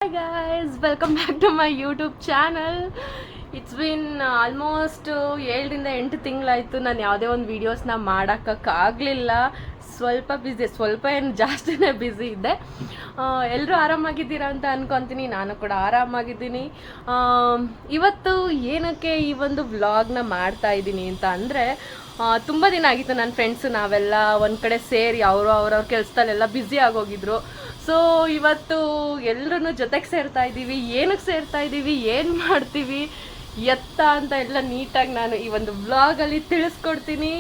Hi guys, welcome back to my YouTube channel. It's been almost 7-8 ತಿಂಗಳಾಯಿತು ನಾನು ಯಾವುದೇ ಒಂದು ವೀಡಿಯೋಸ್ನ ಮಾಡೋಕ್ಕಾಗಲಿಲ್ಲ. ಸ್ವಲ್ಪ ಬ್ಯುಸಿ, ಸ್ವಲ್ಪ ಏನು ಜಾಸ್ತಿನೇ ಬ್ಯುಸಿ ಇದ್ದೆ. ಎಲ್ಲರೂ ಆರಾಮಾಗಿದ್ದೀರಾ ಅಂತ ಅನ್ಕೊತೀನಿ. ನಾನು ಕೂಡ ಆರಾಮಾಗಿದ್ದೀನಿ. ಇವತ್ತು ಏನಕ್ಕೆ ಈ ಒಂದು ವ್ಲಾಗ್ನ ಮಾಡ್ತಾ ಇದ್ದೀನಿ ಅಂತ ಅಂದರೆ, ತುಂಬ ದಿನ ಆಗಿತ್ತು ನನ್ನ ಫ್ರೆಂಡ್ಸು ನಾವೆಲ್ಲ ಒಂದು ಕಡೆ ಸೇರಿ ಅವ್ರವ್ರ ಕೆಲಸದಲ್ಲೆಲ್ಲ ಬ್ಯುಸಿ ಆಗೋಗಿದ್ರು. ಸೊ ಇವತ್ತು ಎಲ್ಲರೂ ಜೊತೆಗೆ ಸೇರ್ತಾ ಇದ್ದೀವಿ. ಏನಕ್ಕೆ ಸೇರ್ತಾ ಇದ್ದೀವಿ, ಏನು ಮಾಡ್ತೀವಿ ಎತ್ತ ಅಂತ ಎಲ್ಲ ನೀಟಾಗಿ ನಾನು ಈ ಒಂದು ವ್ಲಾಗಲ್ಲಿ ತಿಳಿಸ್ಕೊಡ್ತೀನಿ.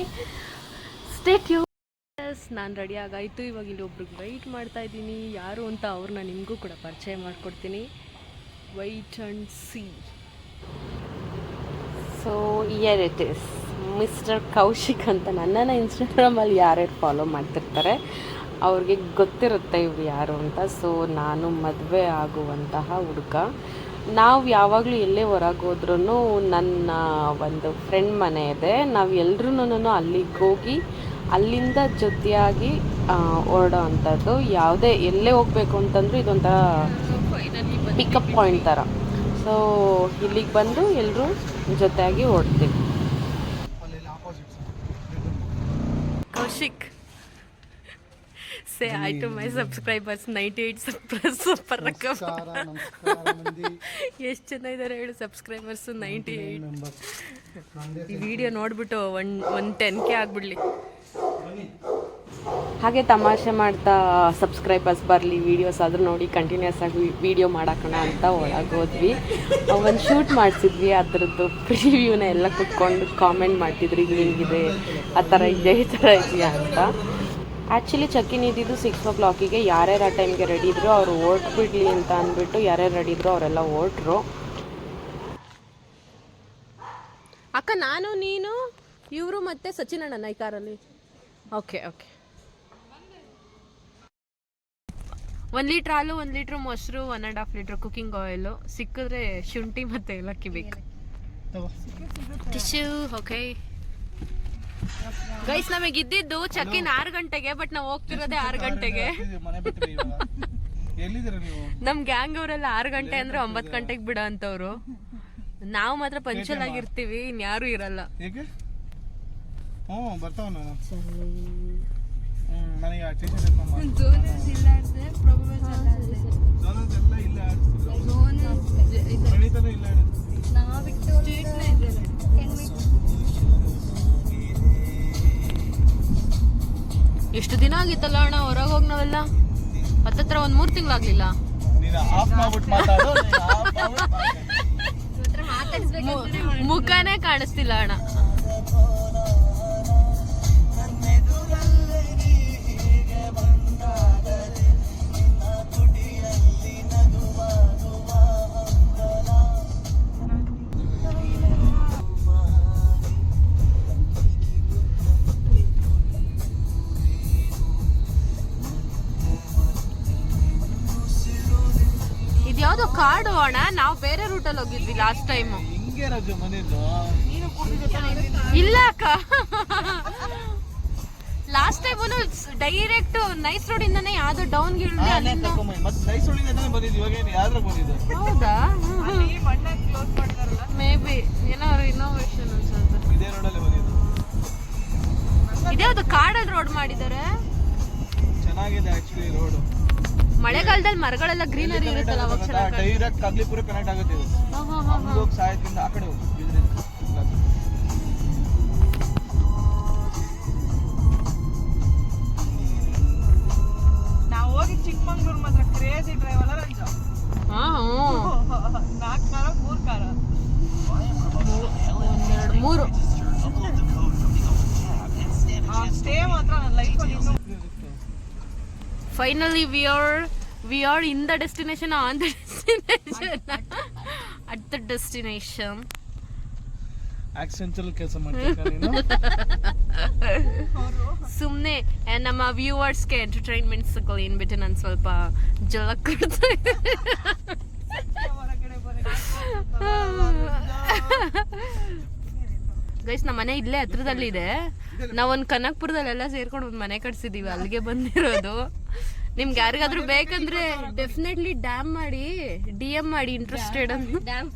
Stay tune. ನಾನು ರೆಡಿ ಆಗಾಯಿತು. ಇವಾಗ ಇಲ್ಲಿ ಒಬ್ರಿಗೆ ವೆಯ್ಟ್ ಮಾಡ್ತಾ ಇದ್ದೀನಿ. ಯಾರು ಅಂತ ಅವ್ರನ್ನ ನಿಮಗೂ ಕೂಡ ಪರಿಚಯ ಮಾಡಿಕೊಡ್ತೀನಿ. Wait and see. So here it is mister Kaushik ಅಂತ. ನನ್ನನ್ನು ಇನ್ಸ್ಟಾಗ್ರಾಮಲ್ಲಿ ಯಾರ್ಯಾರು ಫಾಲೋ ಮಾಡ್ತಿರ್ತಾರೆ ಅವ್ರಿಗೆ ಗೊತ್ತಿರುತ್ತೆ ಇವ್ರು ಯಾರು ಅಂತ. ಸೊ ನಾನು ಮದುವೆ ಆಗುವಂತಹ ಹುಡುಗ. ನಾವು ಯಾವಾಗಲೂ ಎಲ್ಲೇ ಹೊರಗೆ ಹೋದ್ರೂ ನನ್ನ ಒಂದು ಫ್ರೆಂಡ್ ಮನೆ ಇದೆ. ನಾವು ಎಲ್ರೂ ಅಲ್ಲಿಗೆ ಹೋಗಿ ಅಲ್ಲಿಂದ ಜೊತೆಯಾಗಿ ಹೊರಡೋ ಅಂಥದ್ದು. ಯಾವುದೇ ಎಲ್ಲೇ ಹೋಗಬೇಕು ಅಂತಂದರೂ ಇದೊಂಥರ ಪಿಕಪ್ ಪಾಯಿಂಟ್ ಥರ. ಸೊ ಇಲ್ಲಿಗೆ ಬಂದು ಎಲ್ಲರೂ ಜೊತೆಯಾಗಿ ಹೊರಡ್ತೀವಿ. Kaushik, say hi to my subscribers. 98 super ರಕಮ್. ಎಷ್ಟು ಜನ ಇದ್ದಾರೆ ಹೇಳು ಸಬ್ಸ್ಕ್ರೈಬರ್ಸ್? 98. ಈ ವಿಡಿಯೋ ನೋಡ್ಬಿಟ್ಟು 110K ಆಗ್ಬಿಡ್ಲಿ. ಹಾಗೆ ತಮಾಷೆ ಮಾಡ್ತಾ ಸಬ್ಸ್ಕ್ರೈಬರ್ಸ್ ಬರಲಿ, ವೀಡಿಯೋಸ್ ಆದರೂ ನೋಡಿ ಕಂಟಿನ್ಯೂಸ್ ಆಗಿ ವೀಡಿಯೋ ಮಾಡೋಣ ಅಂತ ಒಳಗೋದ್ವಿ. ಒಂದು ಶೂಟ್ ಮಾಡಿಸಿದ್ವಿ. ಅದರದ್ದು ಪ್ರಿವ್ಯೂನ ಎಲ್ಲ ಕುತ್ಕೊಂಡು ಕಾಮೆಂಟ್ ಮಾಡ್ತಿದ್ರು, ಇದು ಹೆಂಗಿದೆ, ಆ ಥರ ಇದೆ, ಈ ಥರ ಇದೆಯಾ ಅಂತ. ಆ್ಯಕ್ಚುಲಿ ಚೆಕ್-ಇನ್ ಇದ್ದಿದ್ದು 6 o'clock. ಯಾರ್ಯಾರು ಆ ಟೈಮ್ಗೆ ರೆಡಿ ಇದ್ರು ಅವರು ಹೊರಟ್ಬಿಡ್ಲಿ ಅಂತ ಅಂದ್ಬಿಟ್ಟು ಯಾರ್ಯಾರು ರೆಡಿ ಇದ್ರು ಅವರೆಲ್ಲ ಹೊರಟ್ರು. ಅಕ್ಕ, ನಾನು, ನೀನು, ಇವರು ಮತ್ತೆ ಸಚಿನ್ ಅಣ್ಣನ ಈ ಕಾರಲ್ಲಿ. ಓಕೆ. 1 ಲೀಟ್ರ್ ಹಾಲು, 1 ಲೀಟ್ರ್ ಮೊಸರು, 1.5 ಲೀಟ್ರ್ ಕುಕ್ಕಿಂಗ್ ಆಯಿಲು. ಸಿಕ್ಕಿದ್ರೆ ಶುಂಠಿ ಮತ್ತೆ ಏಲಕ್ಕಿ ಬೇಕು. ಟಿಶ್ಯೂ. ಓಕೆ ಗೈಸ್, ನಮಗೆ ಇದ್ದಿದ್ದು ಚೆಕ್-ಇನ್ 6 ಗಂಟೆಗೆ, ಬಟ್ ನಾವು ಹೋಗ್ತಿರೋದೇ 6 ಗಂಟೆಗೆ. ನಮ್ ಗ್ಯಾಂಗ್ ಅವರೆಲ್ಲ 6 ಗಂಟೆ ಅಂದ್ರೆ 9 ಗಂಟೆಗೆ ಬಿಡೋ ಅಂತವ್ರು. ನಾವು ಮಾತ್ರ ಪಂಚಲ್ ಆಗಿರ್ತೀವಿ, ಇನ್ಯಾರು ಇರಲ್ಲ. ಎಷ್ಟು ದಿನ ಆಗಿತ್ತಲ್ಲ ಅಣ್ಣ ಹೊರಗೆ ಹೋಗಿ ನಾವೆಲ್ಲ? ಹತ್ತತ್ರ 1-3 ತಿಂಗಳಾಗ್ಲಿಲ್ಲ. ಮುಖನೇ ಕಾಣಿಸ್ತಿಲ್ಲ ಅಣ್ಣ. ಯಾವ್ದೋ ಕಾಡು ಅಣ್ಣ, ನಾವು ಬೇರೆ ರೂಟಲ್ಲಿ ಹೋಗಿದ್ವಿ ಲಾಸ್ಟ್ ಟೈಮ್. ಇಲ್ಲ ಅಕ್ಕ, last time direct nice road ಇಂದಾನೆ ಯಾವ್ದೋ ಡೌನ್ ಗಿಳಿದೆ. ಹೌದಾ? ಮೇ ಬಿ ಏನಾದ್ರು ಇನ್ನೋವೇಷನ್ ಅನ್ಸುತ್ತೆ. ಇದ್ಯಾವ್ದು ಕಾಡಲ್ಲಿ ರೋಡ್ ಮಾಡಿದ್ದಾರೆ. ಚೆನ್ನಾಗಿದೆ ಆಕ್ಚುಲಿ ರೋಡ್. ಮಳೆಗಾಲದಲ್ಲಿ ಮರಗಳೆಲ್ಲ ಗ್ರೀನರಿ ಇರುತ್ತಲ್ಲ, ಅವಾಗ ಚೆನ್ನಾಗಿ ಡೈರೆಕ್ಟ್ ಕಗ್ಲಿಪುರ ಕನೆಕ್ಟ್ ಆಗುತ್ತೆ ಇದು. ಹೋಗಿ ಸಾಯದಿಂದ ಆ ಕಡೆ ಹೋಗಿ. ನಾವು ಹೋಗಿ ಚಿಕ್ಕಮಂಗ್ಳೂರು ಮಾತ್ರ ಕ್ರೇಜಿ ಡ್ರೈವ್ ಅಲ್ಲ ರಂಜ. 4 ಕಾರ 3 ಕಾರ 3 ಸ್ಟೇ ಮಾತ್ರ ಲೈಫ್ ಅಲ್ಲಿ. Finally we are in the destination, on the destination, at the destination. ಆಕ್ಸೆಂಚುರಲ್ ಕೆಲಸ ಮಾಡ್ತಿದ್ದಾರೆ ನೀನು. ಸುಮ್ಮನೆ ನಮ್ಮ ವ್ಯೂವರ್ಸ್ಗೆ ಎಂಟರ್ಟೈನ್ಮೆಂಟ್ ಸಿಗಲಿ ಅಂದ್ಬಿಟ್ಟು ನಾನು ಸ್ವಲ್ಪ ಜಲಕ್ ಕೊಡ್ತಾ ಇದ್ದೀನಿ. ಗೈಸ್, ನಮ್ಮ ಮನೆ ಇಲ್ಲೇ ಹತ್ರದಲ್ಲಿದೆ. ನಾವೊಂದು ಕನಕಪುರದಲ್ಲೆಲ್ಲ ಸೇರ್ಕೊಂಡು ಒಂದು ಮನೆ ಕಟ್ಸಿದೀವಿ, ಅಲ್ಲಿಗೆ ಬಂದಿರೋದು. ನಿಮ್ಗೆ ಯಾರಿಗಾದ್ರೂ ಬೇಕಂದ್ರೆ ಡೆಫಿನೆಟ್ಲಿ ಡ್ಯಾಮ್ ಮಾಡಿ DM ಮಾಡಿ ಇಂಟ್ರೆಸ್ಟೆಡ್ ಅಂತ. ಡ್ಯಾಮ್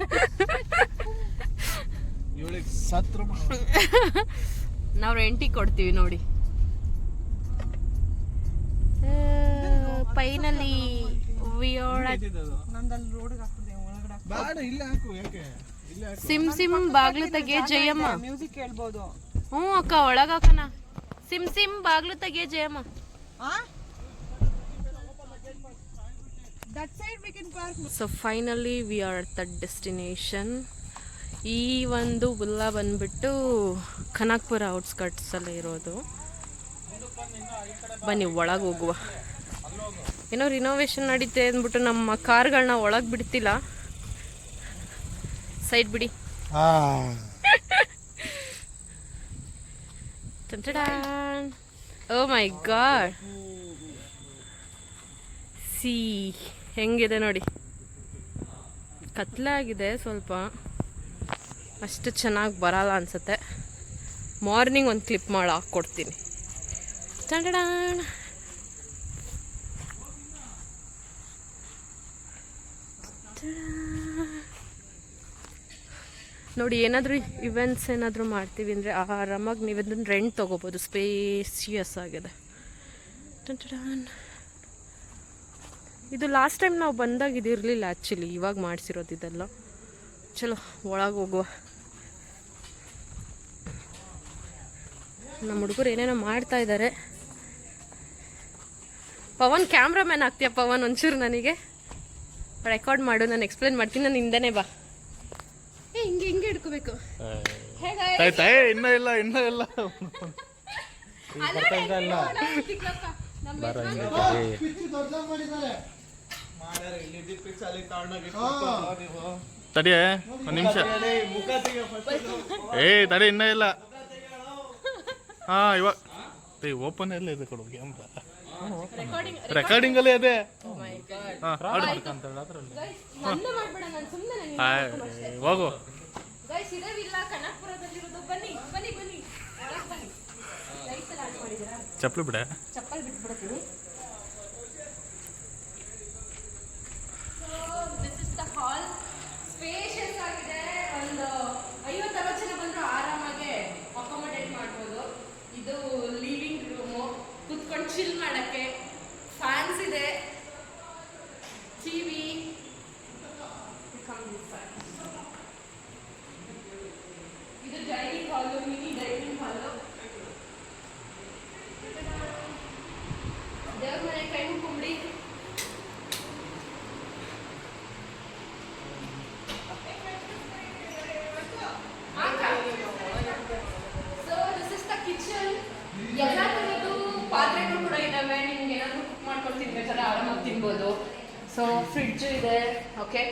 ನಾವು ರೆಂಟಿಗೆ ಕೊಡ್ತೀವಿ ನೋಡಿ. ಫೈನಲಿ ಸಿಮ್ ಬಾಗ್ಲು ತೆಗಿಯ ಜಯಮ್ಮ. ಮ್ಯೂಸಿಕ್ ಕೇಳ್ಬೋದು. ಹ್ಞೂ ಅಕ್ಕ ಒಳಗಾಕನ. ಸಿಮ್ ಬಾಗ್ಲು ತೆಗಿಯ ಜಯಮ್ಮ. So finally we are at the destination. ಈ ಒಂದು ವಿಲ್ಲಾ ಬಂದ್ಬಿಟ್ಟು ಖನಕ್ಪುರ ಔಟ್ಸ್ಕಟ್ಸಲ್ಲಿ ಇರೋದು. ಬನ್ನಿ ಒಳಗೆ ಹೋಗುವ. ಏನೋ ರಿನೋವೇಷನ್ ನಡೀತೆ ಅಂದ್ಬಿಟ್ಟು ನಮ್ಮ ಕಾರ್ಗಳನ್ನ ಒಳಗೆ ಬಿಡ್ತಿಲ್ಲ. ಸೈಡ್ ಬಿಡಿ. ಓ ಮೈ ಗಾಡ್, ಸಿ ಹೆಂಗಿದೆ ನೋಡಿ. ಕತ್ಲೆ ಆಗಿದೆ ಸ್ವಲ್ಪ, ಅಷ್ಟು ಚೆನ್ನಾಗಿ ಬರಲ್ಲ ಅನ್ಸುತ್ತೆ. ಮಾರ್ನಿಂಗ್ ಒಂದು ಕ್ಲಿಪ್ ಮಾಡಿ ಹಾಕ್ಕೊಡ್ತೀನಿ. ಟಂಡಡಾನ್. ನೋಡಿ, ಏನಾದರೂ ಇವೆಂಟ್ಸ್ ಏನಾದರೂ ಮಾಡ್ತೀವಿ ಅಂದರೆ ಆರಾಮಾಗಿ ನೀವು ಇದನ್ನು ರೆಂಟ್ ತೊಗೋಬೋದು. ಸ್ಪೇಸಿಯಸ್ ಆಗಿದೆ. ಟಂಡಡಾನ್. ಇದು ಲಾಸ್ಟ್ ಟೈಮ್ ನಾವು ಬಂದಾಗ ಇದು ಇರಲಿಲ್ಲ ಆ್ಯಕ್ಚುಲಿ, ಇವಾಗ ಮಾಡಿಸಿರೋದು ಇದೆಲ್ಲ. ಚಲೋ ಒಳಗೆ ಹೋಗುವ. ನಮ್ಮ ಹುಡುಗರು ಏನೇನೋ ಮಾಡ್ತಾ ಇದ್ದಾರೆ. ಪವನ್ ಕ್ಯಾಮ್ರಾಮ್ಯಾನ್ ಆಗ್ತೀಯ ಪವನ್? ಒಂಚೂರು ನನಗೆ ರೆಕಾರ್ಡ್ ಮಾಡು, ನಾನು ಎಕ್ಸ್ಪ್ಲೇನ್ ಮಾಡ್ತೀನಿ. ನಾನು ಹಿಂದೆನೇ ಬಾ. ಹಿಂಗೆ ಹಿಂಗೆ ಹಿಡ್ಕೋಬೇಕು. ಇನ್ನೂ ಇಲ್ಲ ತಡಿಯ ಒಂದು ನಿಮಿಷ. ತಡಿ ಇನ್ನೂ ಇಲ್ಲ. ಇವಾಗ ಓಪನ್ ಎಲ್ಲ ಇದೆ ಕೊಡು ಕ್ಯಾಮ್ರಾ. ರೆಕಾರ್ಡಿಂಗ್ ಅಲ್ಲೇ ಇದೆ. ಹೋಗು. ಚಪ್ಪಲಿ ಬಿಡ. ಚಪ್ಪಲ್ ಬಿಟ್ಬಿಡ್ತೀನಿ. ಹಾಲ್ ಸ್ಪೇಷಿಯಸ್ ಆಗಿದೆ. ಒಂದು 50-60 ಜನ ಬಂದ್ರು ಆರಾಮಾಗಿ ಅಕೊಮಡೇಟ್ ಮಾಡ್ಬೋದು. ಇದು ಲಿವಿಂಗ್ ರೂಮು, ಕುತ್ಕೊಂಡು ಚಿಲ್ ಮಾಡಕ್ಕೆ. ಫ್ಯಾನ್ಸ್ ಇದೆ, ಟಿವಿ. ಇದು dining hall, mini dining hall. ದೇವ್ರ ಮನೆ ಕೈ ಮುಕ್ಕೊಂಬಿಡಿ. So this is the kitchen. ಎಲ್ಲ ಥರದ್ದು ಪಾತ್ರೆಗಳು ಕೂಡ ಇದಾವೆ. ನಿಮ್ಗೆ ಏನಾದರೂ ಕುಕ್ ಮಾಡ್ಕೊಂಡು ತಿನ್ಬೇಕಾದ್ರೆ ಆರಾಮಾಗಿ ತಿನ್ಬೋದು. ಸೊ ಫ್ರಿಡ್ಜ್ ಇದೆ. ಓಕೆ,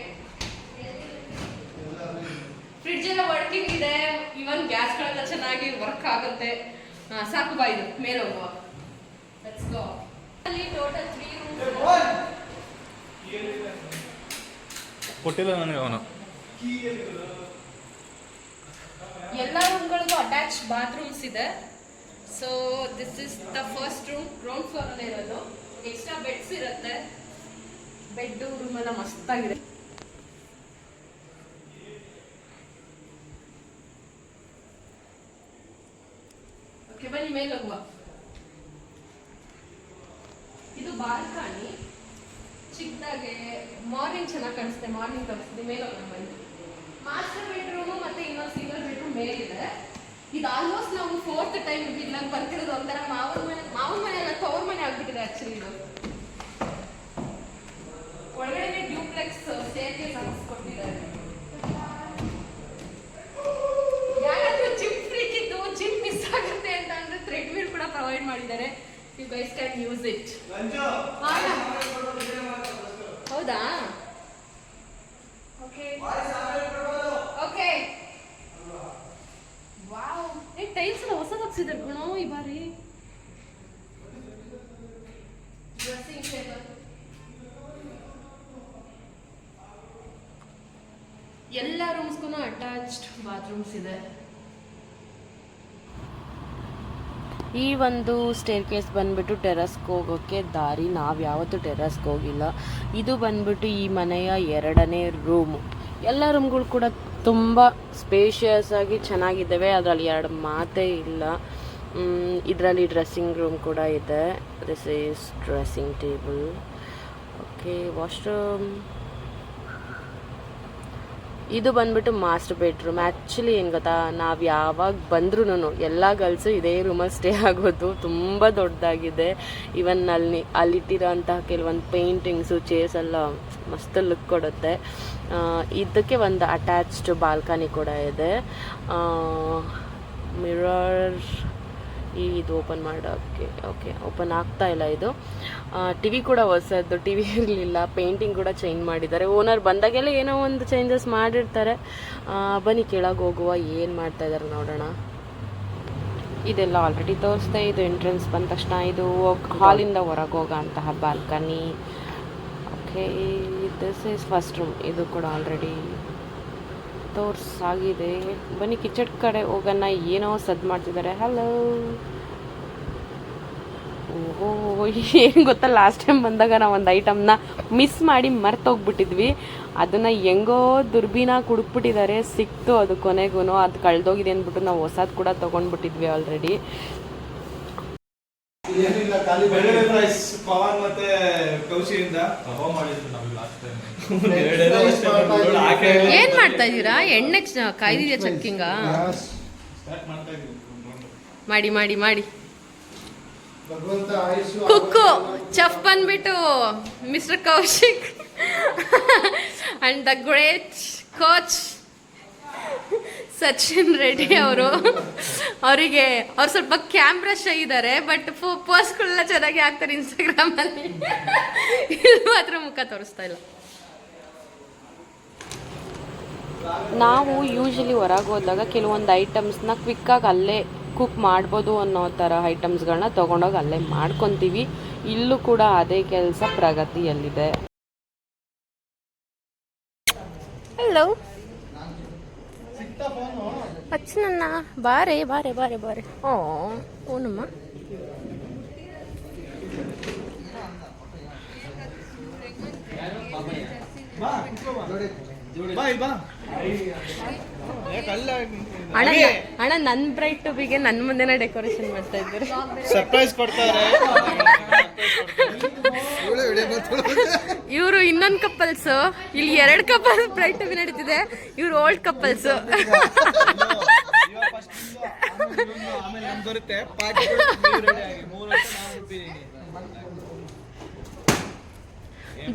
ಫ್ರಿಡ್ಜ್ ಎಲ್ಲ ವರ್ಕಿಂಗ್ ಇದೆ. ಇವನ್ ಗ್ಯಾಸ್ಗಳೆಲ್ಲ ಚೆನ್ನಾಗಿ ವರ್ಕ್ ಆಗುತ್ತೆ. ಸಾಕು ಬಾ, ಇದು ಮೇಲೆ ಹೋಗುವ. Let's go. ಅಲ್ಲಿ ಟೋಟಲ್ 3 ರೂಮ್ಸ್ ಕೊಟ್ಟಿಲ್ಲ ನನಗೆ ಅವನು. ಎಲ್ಲ ರೂಮ್ಗಳಿಗೂ ಅಟ್ಯಾಚ್ ಬಾತ್ರೂಮ್ಸ್ ಇದೆ. So this is the first room. Ground floor ಅಲ್ಲೇ ಇರೋದು. ಎಕ್ಸ್ಟ್ರಾ ಬೆಡ್ಸ್ ಇರುತ್ತೆ. ಬೆಡ್ ರೂಮ್ ಎಲ್ಲ ಮಸ್ತಾಗಿದೆ. ಓಕೆ, ಬನ್ನಿ ಮೇಲೆ ಹೋಗುವ. ಇದು ಬಾಲ್ಕನಿ. ಚಿಕ್ಕದಾಗೆ ಮಾರ್ನಿಂಗ್ ಚೆನ್ನಾಗಿ ಕಾಣಿಸುತ್ತೆ. ಮಾರ್ನಿಂಗ್ ತೋರಿಸ್ತೀನಿ. ಮೇಲೆ ಹೋಗೋಣ ಬನ್ನಿ. ಮಾಸ್ಟರ್ ಬೆಡ್ರೂಮು ಮತ್ತೆ ಇನ್ನೊಂದು ಸಿಂಗಲ್ ಬೆಡ್ರೂಮ್ ಮೇಲಿದೆ. ಇದು ಆಲ್ಮೋಸ್ಟ್ ನಾವು 4th ಟೈಮ್ ಇಲ್ಲಾಗ ಬರ್ತಿರೋದು. ಒಂಥರ ಮಾವನ ಮನೆ ಅಲ್ಲ, ತವ್ರ ಮನೆ ಆಗ್ಬಿಟ್ಟಿದೆ ಆಕ್ಚುಲಿ. ಇದು ಒಳಗಡೆ ಡ್ಯೂಪ್ಲೆಕ್ಸ್ ಸ್ಟೇರ್ಕೇಸ್ ಹಾಕಿಸ್ಕೊಟ್ಟಿದ್ದಾರೆ. ಯಾರಾದ್ರೂ ಜಿಮ್ ಫ್ರೀಕ್ ಇದ್ದು ಜಿಮ್ ಮಿಸ್ ಆಗುತ್ತೆ ಅಂತ ಅಂದ್ರೆ ಥ್ರೆಡ್ಮಿಲ್ ಕೂಡ ಪ್ರೊವೈಡ್ ಮಾಡಿದ್ದಾರೆ. You guys can use it. ಹೌದಾ? Okay okay. ವಾವ್, ಟೈಲ್ಸ್ ಎಲ್ಲ ಹೊಸದು ಹಾಕ್ಸಿದ್ದಾರೆ ಗುಣೋ ಈ ಬಾರಿ. Dressing table. ಎಲ್ಲ ರೂಮ್ಸ್ಗೂ ಅಟ್ಯಾಚ್ಡ್ ಬಾತ್ರೂಮ್ಸ್ ಇದೆ. ಈ ಒಂದು ಸ್ಟೇರ್ ಕೇಸ್ ಬಂದ್ಬಿಟ್ಟು ಟೆರಸ್ಗೆ ಹೋಗೋಕ್ಕೆ ದಾರಿ. ನಾವು ಯಾವತ್ತೂ ಟೆರಸ್ಗೆ ಹೋಗಿಲ್ಲ. ಇದು ಬಂದ್ಬಿಟ್ಟು ಈ ಮನೆಯ 2ನೇ ರೂಮು. ಎಲ್ಲ ರೂಮ್ಗಳು ಕೂಡ ತುಂಬ ಸ್ಪೇಷಿಯಸ್ ಆಗಿ ಚೆನ್ನಾಗಿದ್ದಾವೆ, ಅದರಲ್ಲಿ 2 ಮಾತೇ ಇಲ್ಲ. ಇದರಲ್ಲಿ ಡ್ರೆಸ್ಸಿಂಗ್ ರೂಮ್ ಕೂಡ ಇದೆ. This is dressing table. Okay, washroom. ಇದು ಬಂದ್ಬಿಟ್ಟು ಮಾಸ್ಟರ್ ಬೆಡ್ರೂಮ್. ಆ್ಯಕ್ಚುಲಿ ಏನು ಗೊತ್ತಾ, ನಾವು ಯಾವಾಗ ಬಂದ್ರೂ ಎಲ್ಲ ಗರ್ಲ್ಸು ಇದೇ ರೂಮಲ್ಲಿ ಸ್ಟೇ ಆಗೋದು. ತುಂಬ ದೊಡ್ಡದಾಗಿದೆ. ಇವನ್ ಅಲ್ಲಿಟ್ಟಿರೋಂತಹ ಕೆಲವೊಂದು ಪೇಂಟಿಂಗ್ಸು, ಚೇರ್ಸ್ ಎಲ್ಲ ಮಸ್ತ್ ಲುಕ್ ಕೊಡುತ್ತೆ. ಇದಕ್ಕೆ ಒಂದು ಅಟ್ಯಾಚ್ಡ್ ಬಾಲ್ಕನಿ ಕೂಡ ಇದೆ. ಮಿರರ್ ಇದು ಓಪನ್ ಮಾಡೋಕ್ಕೆ ಓಕೆ ಓಪನ್ ಆಗ್ತಾ ಇಲ್ಲ. ಇದು ಟಿ ವಿ ಕೂಡ ಹೊಸದ್ದು, ಟಿ ವಿ ಇರಲಿಲ್ಲ. ಪೇಂಟಿಂಗ್ ಕೂಡ ಚೇಂಜ್ ಮಾಡಿದ್ದಾರೆ. ಓನರ್ ಬಂದಾಗೆಲ್ಲ ಏನೋ ಒಂದು ಚೇಂಜಸ್ ಮಾಡಿರ್ತಾರೆ. ಬನ್ನಿ ಕೆಳಗೆ ಹೋಗುವ, ಏನು ಮಾಡ್ತಾ ಇದ್ದಾರೆ ನೋಡೋಣ. ಇದೆಲ್ಲ ಆಲ್ರೆಡಿ ತೋರಿಸ್ದೆ. ಇದು ಎಂಟ್ರೆನ್ಸ್ ಬಂದ ತಕ್ಷಣ ಇದು ಹಾಲಿಂದ ಹೊರಗೆ ಹೋಗೋ ಅಂತಹ balcony. Okay, this is first room. ಇದು ಕೂಡ ಆಲ್ರೆಡಿ ತೋರ್ಸಾಗಿದೆ. ಬನ್ನಿ ಕಿಚನ್ ಕಡೆ ಹೋಗೋಣ. ಏನೋ ಸದ್ದು ಮಾಡ್ತಿದ್ದಾರೆ. ಹಲೋ. ಓಹೋ, ಏನು ಗೊತ್ತಾ, ಲಾಸ್ಟ್ ಟೈಮ್ ಬಂದಾಗ ನಾವು ಒಂದು ಐಟಮ್ನ ಮಿಸ್ ಮಾಡಿ ಮರ್ತೋಗ್ಬಿಟ್ಟಿದ್ವಿ. ಅದನ್ನು ಹೆಂಗೋ ದುರ್ಬೀನ ಕುಡುಕ್ಬಿಟ್ಟಿದ್ದಾರೆ. ಸಿಕ್ತು ಅದು ಕೊನೆಗೂ. ಅದು ಕಳೆದೋಗಿದೆ ಅಂದ್ಬಿಟ್ಟು ನಾವು ಹೊಸದು ಕೂಡ ತೊಗೊಂಡ್ಬಿಟ್ಟಿದ್ವಿ ಆಲ್ರೆಡಿ. ಪವನ್ ಮತ್ತೆ ಕೌಶಿಯಿಂದ ಏನ್ ಮಾಡ್ತಾ ಇದ್ದೀರಾ? ಎಣ್ಣೆ ಕಾಯ್ದಿದ್ಯಾ ಚಕ್ಕಿಂಗ? ಮಾಡಿ ಮಾಡಿ ಮಾಡಿ. ಕುಕ್ಕು ಚಫ್ ಬಂದ್ಬಿಟ್ಟು mister Kaushik and the great coach Sachin Reddy ಅವರು. ಅವರಿಗೆ ಅವ್ರು ಸ್ವಲ್ಪ ಕ್ಯಾಮ್ರಾ ಶೈ ಇದ್ದಾರೆ, ಬಟ್ ಪೋಸ್ಟ್ಗಳೆಲ್ಲ ಚೆನ್ನಾಗಿ ಹಾಕ್ತಾರೆ ಇನ್ಸ್ಟಾಗ್ರಾಮಲ್ಲಿ. ಇಲ್ಲಿ ಮಾತ್ರ ಮುಖ ತೋರಿಸ್ತಾ ಇಲ್ಲ. ನಾವು ಯೂಶಲಿ ಹೊರಗೆ ಹೋದಾಗ ಕೆಲವೊಂದು ಐಟಮ್ಸ್ನ ಕ್ವಿಕ್ಕಾಗಿ ಅಲ್ಲೇ ಕುಕ್ ಮಾಡ್ಬೋದು ಅನ್ನೋ ಥರ ಐಟಮ್ಸ್ಗಳನ್ನ ತೊಗೊಂಡೋಗಿ ಅಲ್ಲೇ ಮಾಡ್ಕೊತೀವಿ. ಇಲ್ಲೂ ಕೂಡ ಅದೇ ಕೆಲಸ ಪ್ರಗತಿಯಲ್ಲಿದೆ. ಹಲೋ ಅಚ್ಚನನ್ನ, ಬಾರೆ ಬಾರೆ ಬಾರೆ ಬಾರೆ. ಓನಮ್ಮ, ಅಣ್ಣ ನನ್ನ ಬ್ರೈಟ್ ಟುಬಿಗೆ ನನ್ನ ಮುಂದೆನೇ ಡೆಕೋರೇಷನ್ ಮಾಡ್ತಾ ಇದ್ದಾರೆ. ಸರ್ಪ್ರೈಸ್ ಕೊಡ್ತಾರೆ. ಇವರು ಇನ್ನೊಂದು ಕಪಲ್ಸ್. ಇಲ್ಲಿ 2 ಕಪಲ್ಸ್ ಬ್ರೈಟ್ ಟುಬಿ ನಡೀತಿದೆ. ಇವ್ರು old couples.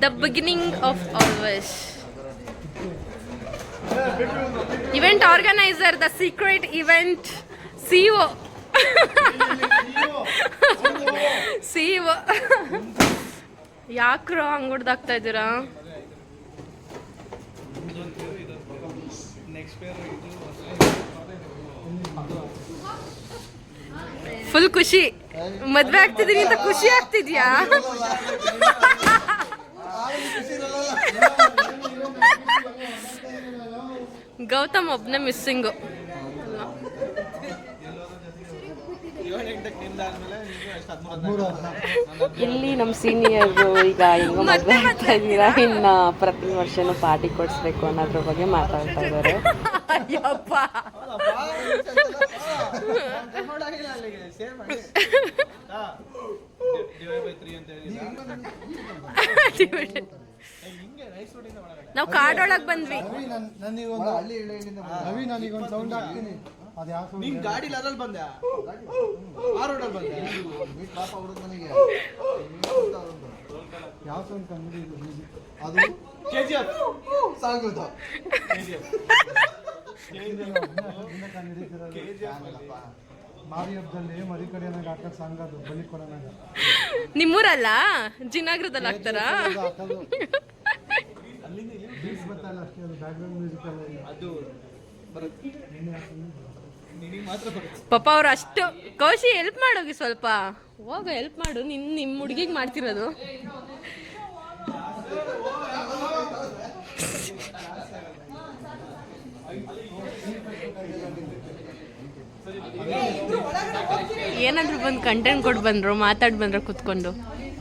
The beginning of always. Event organizer, the secret event CEO. CEO. ಯಾಕ್ರೋ ಹಂಗ್ ಹೊಡ್ದಾಗ್ತಾ ಇದ್ದೀರಾ? ಫುಲ್ ಖುಷಿ. ಮದ್ವೆ ಆಗ್ತಿದೀನಿ ಅಂತ ಖುಷಿ ಆಗ್ತಿದ್ಯಾ? ಗೌತಮ್ ಒಬ್ಬನೇ ಮಿಸ್ಸಿಂಗು. ಇಲ್ಲಿ ನಮ್ಮ ಸೀನಿಯರ್ಗಳು ಈಗ ಹೆಂಗೋ ಮದುವೆ ಆಗ್ತಾ ಇದ್ದೀರಾ, ಇನ್ನು ಪ್ರತಿ ವರ್ಷನೂ ಪಾರ್ಟಿ ಕೊಡಿಸ್ಬೇಕು ಅನ್ನೋದ್ರ ಬಗ್ಗೆ ಮಾತಾಡ್ತಾ ಇದ್ದಾರೆ. ನಾವು ಕಾಡೊಳಗೆ ಬಂದ್ವಿ. ನೀನ್ ಗಾಡಿ ಅದ್ರಲ್ಲಿ ಬಂದೆ, ಆ ರೋಡಲ್ಲಿ ಬಂದೆ. ಯಾವ ಸಾಂಗ್ ಕಂಡು ಅದು KGF ಸಾಂಗ್ ಅದು. ಮಾರಿ ಹಬ್ಬದಲ್ಲಿ ಮರಿ ಕಡೆಯನ್ನಾಗ ಹಾಕೋ ಸಾಂಗ್ ಅದು. ಬಲಿ ಕೊಡೋನಾಗ ನಿಮ್ಮೂರಲ್ಲ ಜಿನಾಗ್ರದಲ್ಲಿ ಹಾಕ್ತಾರ? ಬೀಟ್ಸ್ ಬರ್ತಾಯಿಲ್ಲ ಅಷ್ಟೇ, ಅದು ಬ್ಯಾಕ್ಗ್ರೌಂಡ್ ಮ್ಯೂಸಿಕ್ ಅಲ್ಲ ಅದು ಬರುತ್ತೆ. ಪಾಪ ಅವ್ರು ಅಷ್ಟು. ಕೌಶಿ ಹೆಲ್ಪ್ ಮಾಡೋಗಿ ಸ್ವಲ್ಪ, ಹೋಗ ಹೆಲ್ಪ್ ಮಾಡು. ನಿಮ್ಮ ಹುಡುಗಿಗೆ ಮಾಡ್ತಿರೋದು. ಏನಾದರೂ ಬಂದು ಕಂಟೆಂಟ್ ಕೊಟ್ಟು ಬಂದರು ಮಾತಾಡಿ ಬಂದರು ಕುತ್ಕೊಂಡು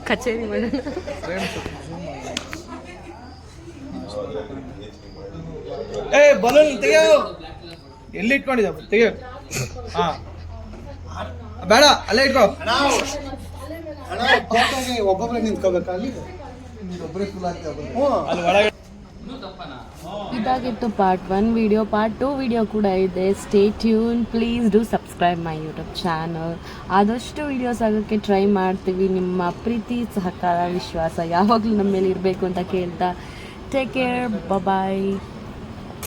ಕಚೇರಿ ಮಾಡೋಣ. ಏ ಬಲೂನ್ ತೆಗಿಯೋ, ಎಲ್ಲಿ ಇಟ್ಕೊಂಡಿದ್ದ ತೆಗಿಯೋ. ಹಾ ಬೇಡ, ಅಲ್ಲೇ ಇಟ್ಕೋ. ಒಬ್ಬೊಬ್ಬರೇ ನಿಂತ್ಕೋಬೇಕಾ ಅಲ್ಲಿ? ಒಬ್ಬರೇ ಫುಲ್ ಆಗ್ತದೆ. ಅಲ್ಲಿ ಒಳಗೆ ಇದಾಗಿತ್ತು ಪಾರ್ಟ್ 1 ವಿಡಿಯೋ. ಪಾರ್ಟ್ 2 ವಿಡಿಯೋ ಕೂಡ ಇದೆ. Stay tune, please do subscribe my YouTube channel. ಆದಷ್ಟು ವಿಡಿಯೋಸ್ ಆಗೋಕ್ಕೆ ಟ್ರೈ ಮಾಡ್ತೀವಿ. ನಿಮ್ಮ ಪ್ರೀತಿ, ಸಹಕಾರ, ವಿಶ್ವಾಸ ಯಾವಾಗಲೂ ನಮ್ಮ ಮೇಲೆ ಇರಬೇಕು ಅಂತ ಕೇಳ್ತಾ ಟೇಕ್ ಕೇರ್, ಬಾಯ್.